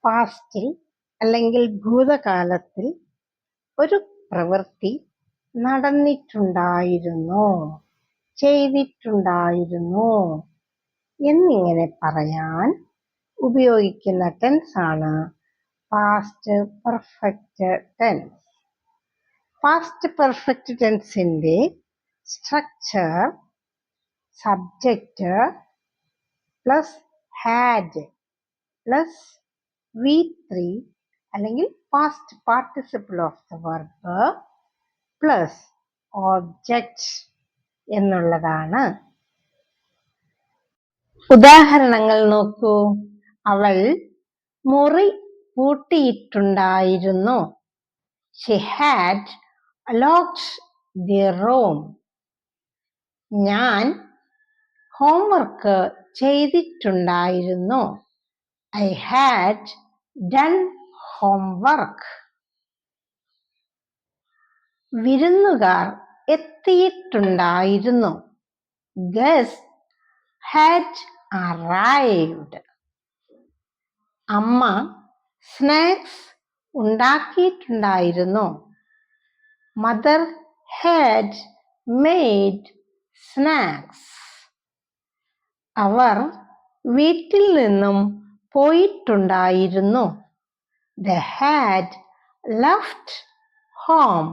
പാസ്റ്റിൽ അല്ലെങ്കിൽ ഭൂതകാലത്തിൽ ഒരു പ്രവൃത്തി നടന്നിട്ടുണ്ടായിരുന്നു, ചെയ്തിട്ടുണ്ടായിരുന്നു എന്നിങ്ങനെ പറയാൻ ഉപയോഗിക്കുന്ന ടെൻസാണ് past perfect tense. Past perfect ടെൻസിന്റെ structure subject plus had plus V3 അല്ലെങ്കിൽ past participle of the verb plus object എന്നുള്ളതാണ്. ഉദാഹരണങ്ങൾ നോക്കൂ. അവൾ മുറി പൂട്ടിയിട്ടുണ്ടായിരുന്നു. She had locked the room. ഞാൻ ഹോംവർക്ക് ചെയ്തിട്ടുണ്ടായിരുന്നു. I had done homework. വിരുന്നുകാർ എത്തിയിട്ടുണ്ടായിരുന്നു. Guests had arrived. അമ്മ സ്നാക്സ് ഉണ്ടാക്കിയിട്ടുണ്ടായിരുന്നു. Mother had made snacks. അവർ വീട്ടിൽ നിന്നും പോയിട്ടുണ്ടായിരുന്നു. They had left home.